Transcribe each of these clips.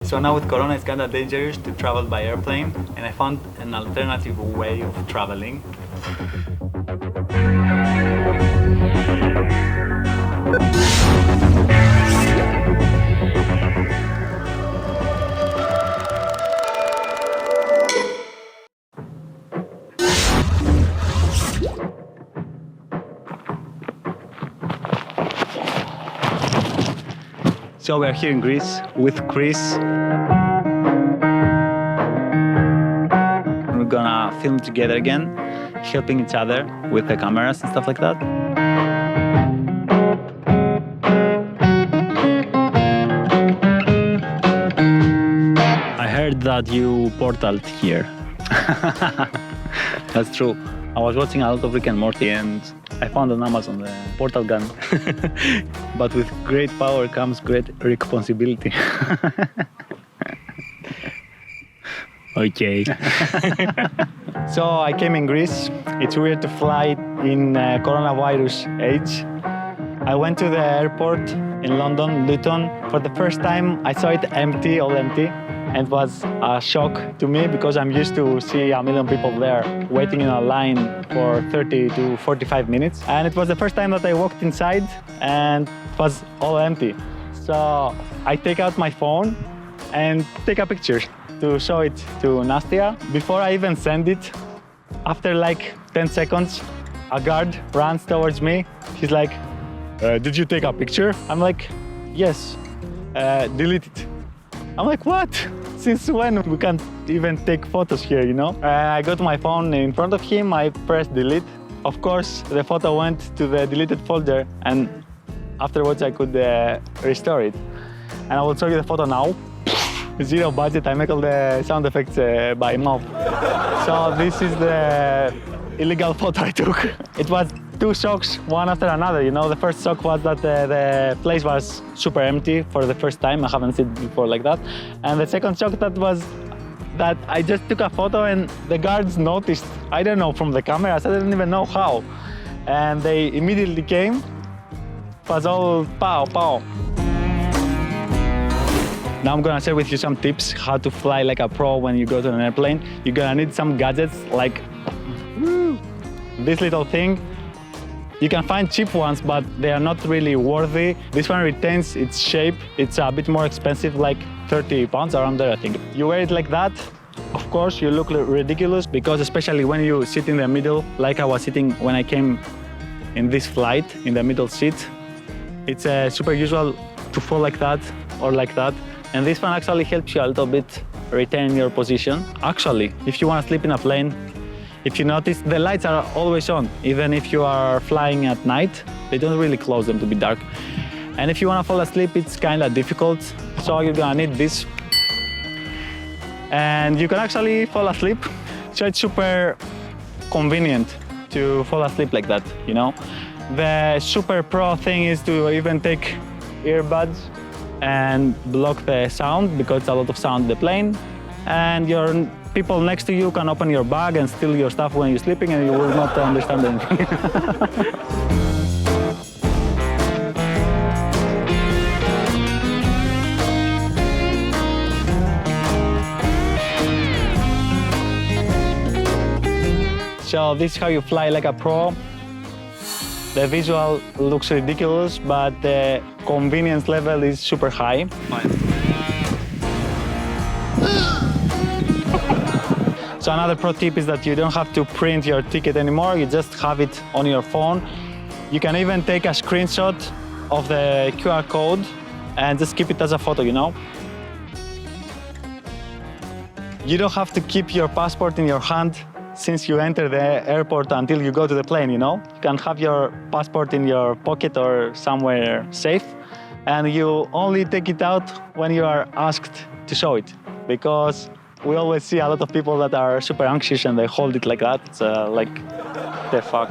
So now with Corona, it's kind of dangerous to travel by airplane, and I found an alternative way of traveling. So we are here in Greece with Chris. We're gonna film together again, helping each other with the cameras and stuff like that. I heard that you portaled here. That's true. I was watching a lot of Rick and Morty and I found on Amazon the portal gun. But with great power comes great responsibility. Okay. So I came in Greece. It's weird to fly in coronavirus age. I went to the airport in London, Luton. For the first time, I saw it empty, all empty. And it was a shock to me because I'm used to see a million people there waiting in a line for 30 to 45 minutes. And it was the first time that I walked inside and it was all empty. So I take out my phone and take a picture to show it to Nastia. Before I even send it, after like 10 seconds, a guard runs towards me. He's like, did you take a picture? I'm like, yes, delete it. I'm like, what? Since when we can't even take photos here, you know? I got my phone in front of him, I pressed delete. Of course, the photo went to the deleted folder and afterwards I could restore it. And I will show you the photo now. Zero budget, I make all the sound effects by mouth. So this is the illegal photo I took. It was two shocks, one after another, you know. The first shock was that the place was super empty for the first time. I haven't seen it before like that. And the second shock that was that I just took a photo and the guards noticed, I don't know, from the cameras, I didn't even know how. And they immediately came. It was all pow, pow. Now I'm gonna share with you some tips how to fly like a pro when you go to an airplane. You're gonna need some gadgets like this little thing. You can find cheap ones, but they are not really worthy. This one retains its shape. It's a bit more expensive, like 30 pounds, around there, I think. You wear it like that, of course, you look ridiculous, because especially when you sit in the middle, like I was sitting when I came in this flight, in the middle seat, it's super usual to fall like that or like that. And this one actually helps you a little bit retain your position. Actually, if you want to sleep in a plane, if you notice, the lights are always on. Even if you are flying at night, they don't really close them to be dark. And if you want to fall asleep, it's kind of difficult. So you're gonna need this. And you can actually fall asleep. So it's super convenient to fall asleep like that, you know? The super pro thing is to even take earbuds and block the sound, because it's a lot of sound in the plane. And your people next to you can open your bag and steal your stuff when you're sleeping and you will not understand anything. So this is how you fly like a pro. The visual looks ridiculous, but the convenience level is super high. So another pro tip is that you don't have to print your ticket anymore, you just have it on your phone. You can even take a screenshot of the QR code and just keep it as a photo, you know? You don't have to keep your passport in your hand since you enter the airport until you go to the plane, you know? You can have your passport in your pocket or somewhere safe, and you only take it out when you are asked to show it, because we always see a lot of people that are super anxious and they hold it like that. It's like, the fuck.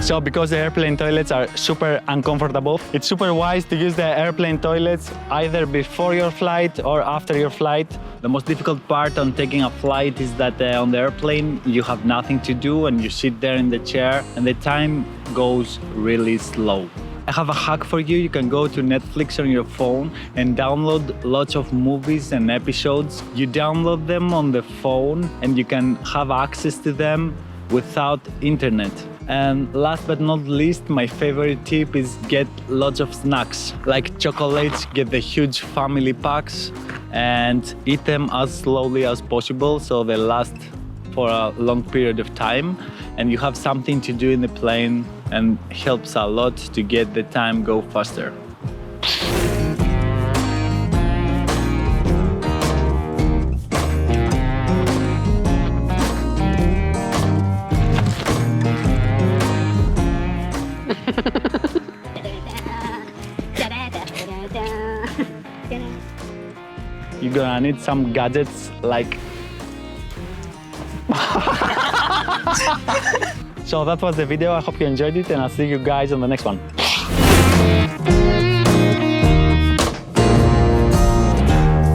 So because the airplane toilets are super uncomfortable, it's super wise to use the airplane toilets either before your flight or after your flight. The most difficult part on taking a flight is that on the airplane you have nothing to do and you sit there in the chair and the time goes really slow. I have a hack for you. You can go to Netflix on your phone and download lots of movies and episodes. You download them on the phone and you can have access to them without internet. And last but not least, my favorite tip is get lots of snacks. Like chocolates, get the huge family packs and eat them as slowly as possible so they last for a long period of time. And you have something to do in the plane and helps a lot to get the time go faster. You're gonna need some gadgets like... So that was the video. I hope you enjoyed it and I'll see you guys on the next one.